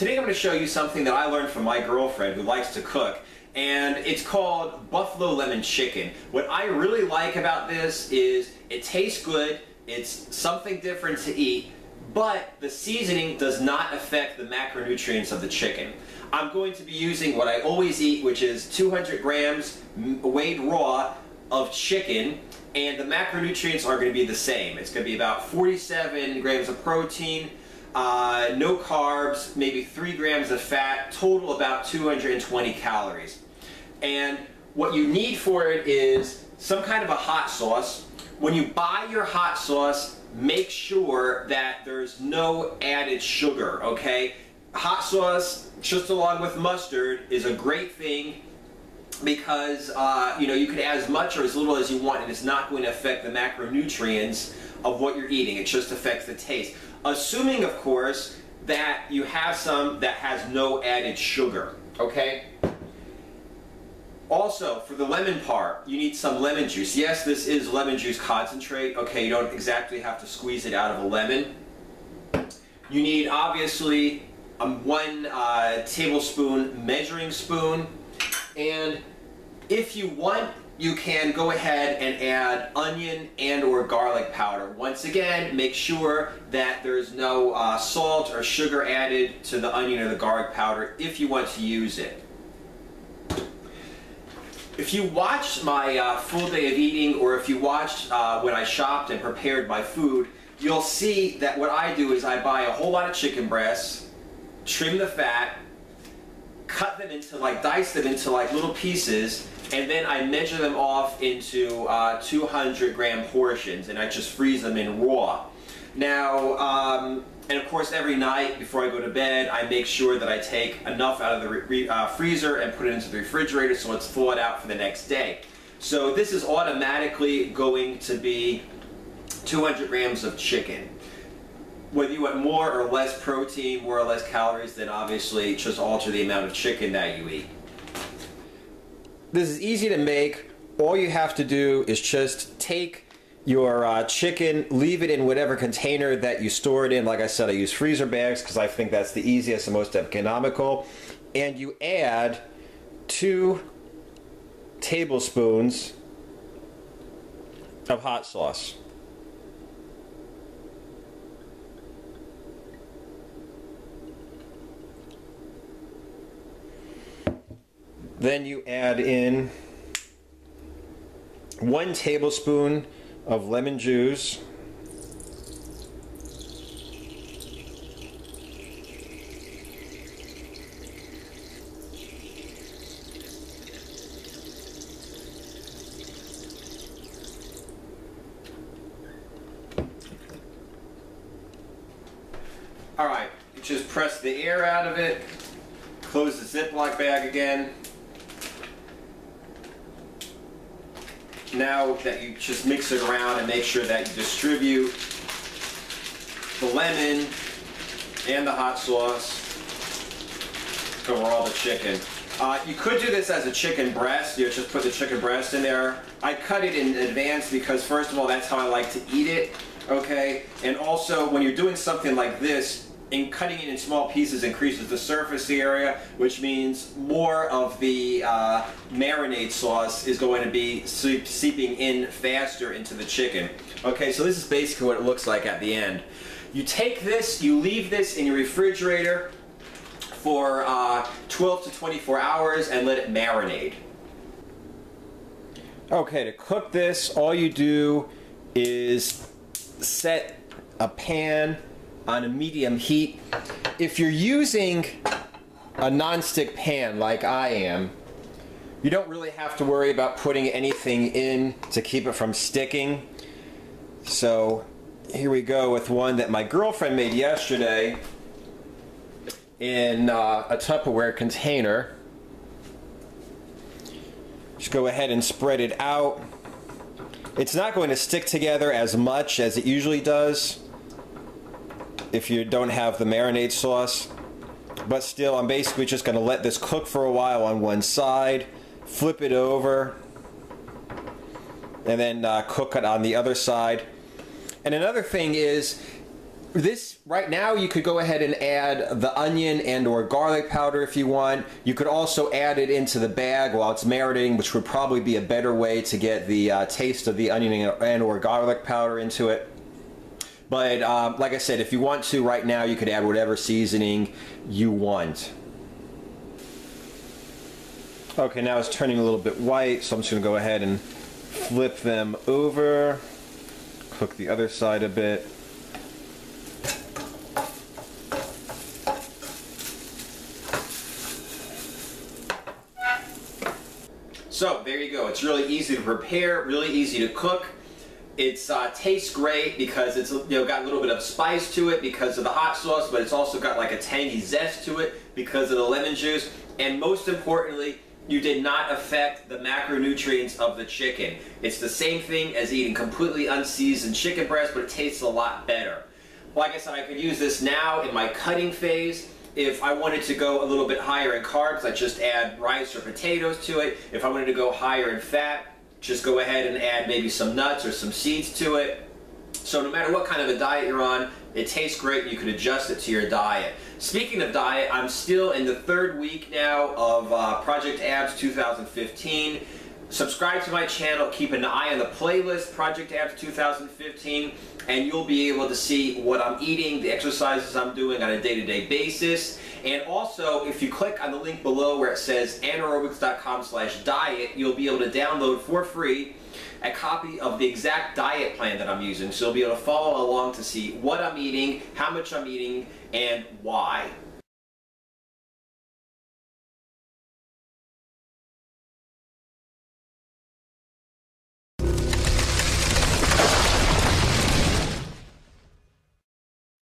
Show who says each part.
Speaker 1: Today I'm going to show you something that I learned from my girlfriend who likes to cook, and it's called buffalo lemon chicken. What I really like about this is it tastes good, it's something different to eat, but the seasoning does not affect the macronutrients of the chicken. I'm going to be using what I always eat, which is 200 grams weighed raw of chicken, and the macronutrients are going to be the same. It's going to be about 47 grams of protein, no carbs, maybe 3 grams of fat, total about 220 calories. And what you need for it is some kind of a hot sauce. When you buy your hot sauce, make sure that there's no added sugar, okay? Hot sauce, just along with mustard, is a great thing because you know, you can add as much or as little as you want and it's not going to affect the macronutrients of what you're eating. It just affects the taste. Assuming, of course, that you have some that has no added sugar, okay? Also, for the lemon part, you need some lemon juice. Yes, this is lemon juice concentrate, okay? You don't exactly have to squeeze it out of a lemon. You need, obviously, 1 tablespoon measuring spoon, and if you want, you can go ahead and add onion and or garlic powder. Once again, make sure that there's no salt or sugar added to the onion or the garlic powder if you want to use it. If you watched my full day of eating, or if you watched when I shopped and prepared my food, you'll see that what I do is I buy a whole lot of chicken breasts, trim the fat, cut them into, dice them into little pieces, and then I measure them off into 200 gram portions, and I just freeze them in raw. Now, and of course every night before I go to bed, I make sure that I take enough out of the freezer and put it into the refrigerator so it's thawed out for the next day. So this is automatically going to be 200 grams of chicken. Whether you want more or less protein, more or less calories, then obviously just alter the amount of chicken that you eat. This is easy to make. All you have to do is just take your chicken, leave it in whatever container that you store it in. Like I said, I use freezer bags because I think that's the easiest and most economical. And you add 2 tablespoons of hot sauce. Then you add in 1 tablespoon of lemon juice, alright, you just press the air out of it, close the Ziploc bag again. Now that you just mix it around and make sure that you distribute the lemon and the hot sauce over all the chicken. You could do this as a chicken breast. You just put the chicken breast in there. I cut it in advance because, first of all, that's how I like to eat it, okay? And also, when you're doing something like this, cutting it in small pieces increases the surface area, which means more of the marinade sauce is going to be seeping in faster into the chicken. Okay, so this is basically what it looks like at the end. You take this, you leave this in your refrigerator for 12 to 24 hours and let it marinate. Okay, to cook this, all you do is set a pan on a medium heat. If you're using a non-stick pan like I am, you don't really have to worry about putting anything in to keep it from sticking. So here we go with one that my girlfriend made yesterday in a Tupperware container. Just go ahead and spread it out. It's not going to stick together as much as it usually does if you don't have the marinade sauce, but still I'm basically just going to let this cook for a while on one side, flip it over, and then cook it on the other side. And another thing is, This, right now, you could go ahead and add the onion and or garlic powder if you want. You could also add it into the bag while it's marinating, which would probably be a better way to get the taste of the onion and or garlic powder into it. But like I said, if you want to right now, you could add whatever seasoning you want. Okay, now it's turning a little bit white, so I'm just going to go ahead and flip them over. Cook the other side a bit. So there you go. It's really easy to prepare, really easy to cook. It tastes great because it's got a little bit of spice to it because of the hot sauce, but it's also got like a tangy zest to it because of the lemon juice. And most importantly, you did not affect the macronutrients of the chicken. It's the same thing as eating completely unseasoned chicken breast, but it tastes a lot better. Like I said, I could use this now in my cutting phase. If I wanted to go a little bit higher in carbs, I just add rice or potatoes to it. If I wanted to go higher in fat, just go ahead and add maybe some nuts or some seeds to it. So no matter what kind of a diet you're on, it tastes great and you can adjust it to your diet. Speaking of diet, I'm still in the 3rd week now of Project Abs 2015. Subscribe to my channel, keep an eye on the playlist, Project Abs 2015, and you'll be able to see what I'm eating, the exercises I'm doing on a day-to-day basis. And also, if you click on the link below where it says anaerobics.com/diet, you'll be able to download for free a copy of the exact diet plan that I'm using. So you'll be able to follow along to see what I'm eating, how much I'm eating, and why.